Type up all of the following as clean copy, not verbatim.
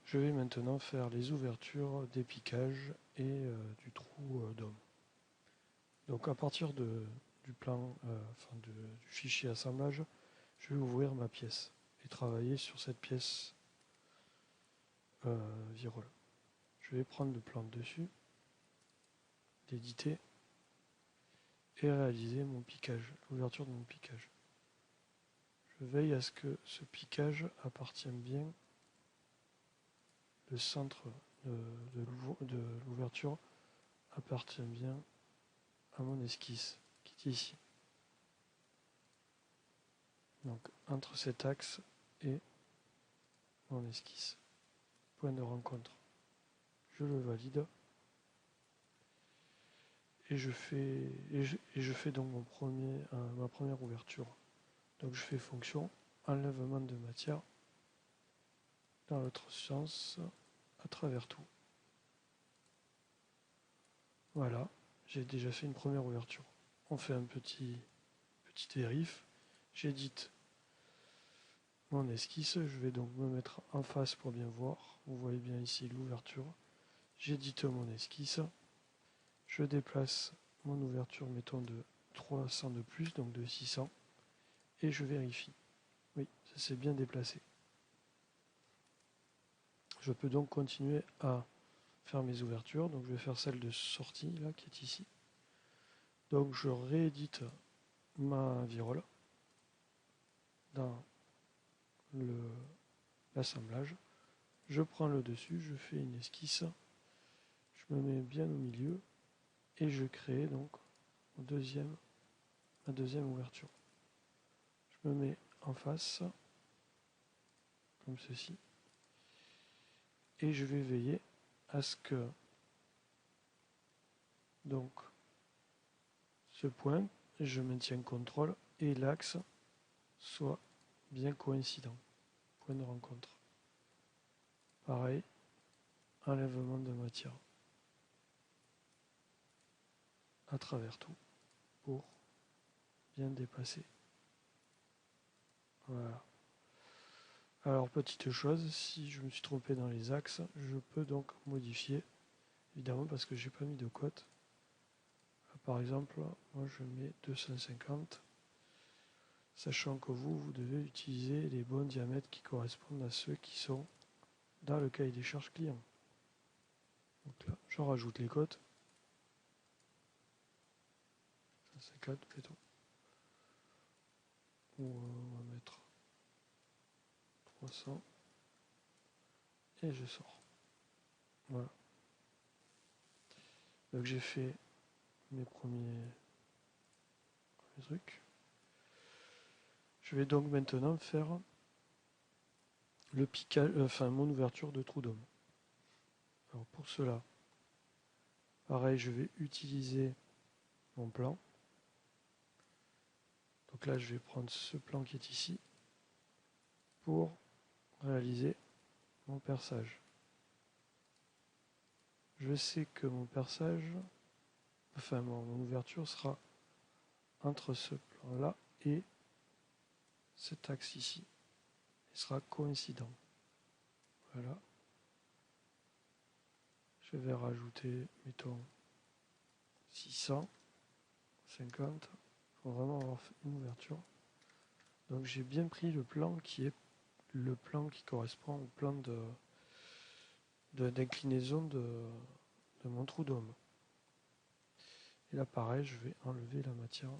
Je vais maintenant faire les ouvertures des piquages et du trou d'homme. Donc à partir du plan, du fichier assemblage, je vais ouvrir ma pièce et travailler sur cette pièce virole. Je vais prendre le plan dessus, l'éditer et réaliser mon piquage, l'ouverture de mon piquage. Je veille à ce que ce piquage appartienne bien, le centre de l'ouverture appartient bien à mon esquisse qui est ici. Donc entre cet axe et mon esquisse. Point de rencontre. Je le valide. Et je fais donc ma première ouverture. Donc je fais fonction enlèvement de matière dans l'autre sens à travers tout. Voilà, j'ai déjà fait une première ouverture. On fait un petit vérif. J'édite mon esquisse. Je vais donc me mettre en face pour bien voir. Vous voyez bien ici l'ouverture. J'édite mon esquisse. Je déplace mon ouverture, mettons de 300 de plus, donc de 600. Et je vérifie. Oui, ça s'est bien déplacé. Je peux donc continuer à faire mes ouvertures. Donc je vais faire celle de sortie, là, qui est ici. Donc je réédite ma virole dans l'assemblage. Je prends le dessus, je fais une esquisse. Je me mets bien au milieu et je crée donc ma deuxième ouverture. Je me mets en face, comme ceci. Et je vais veiller à ce que donc ce point, je maintiens contrôle et l'axe soit bien coïncident. Point de rencontre. Pareil, enlèvement de matière à travers tout pour bien dépasser. Voilà. Alors petite chose, si je me suis trompé dans les axes, je peux donc modifier, évidemment parce que j'ai pas mis de cote. Par exemple, moi je mets 250, sachant que vous devez utiliser les bons diamètres qui correspondent à ceux qui sont dans le cahier des charges client. Donc là, je rajoute les cotes. 150, mettons. On va mettre 300 et je sors. Voilà. Donc j'ai fait mes premiers trucs. Je vais donc maintenant faire le piquage, mon ouverture de trou d'homme. Alors pour cela, pareil, je vais utiliser mon plan. Donc là, je vais prendre ce plan qui est ici pour réaliser mon perçage. Je sais que mon perçage, mon ouverture sera entre ce plan-là et cet axe ici. Il sera coïncident. Voilà. Je vais rajouter, mettons, 600, 50. Il faut vraiment avoir une ouverture. Donc j'ai bien pris le plan qui correspond au plan d'inclinaison de mon trou d'homme. Et là pareil, je vais enlever la matière.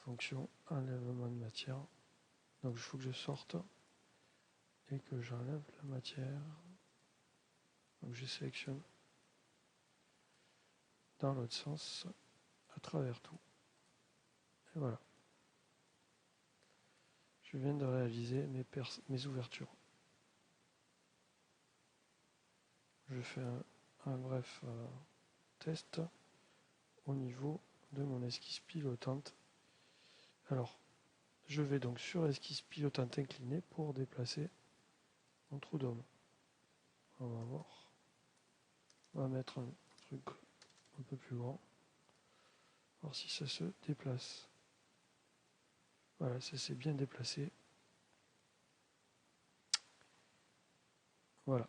Fonction enlèvement de matière. Donc il faut que je sorte et que j'enlève la matière. Donc je sélectionne dans l'autre sens à travers tout. Et voilà. Je viens de réaliser mes ouvertures. Je fais un bref test au niveau de mon esquisse pilotante. Alors, je vais donc sur esquisse pilotante inclinée pour déplacer mon trou d'homme. On va voir. On va mettre un truc un peu plus grand. Voir si ça se déplace. Voilà, ça s'est bien déplacé. Voilà.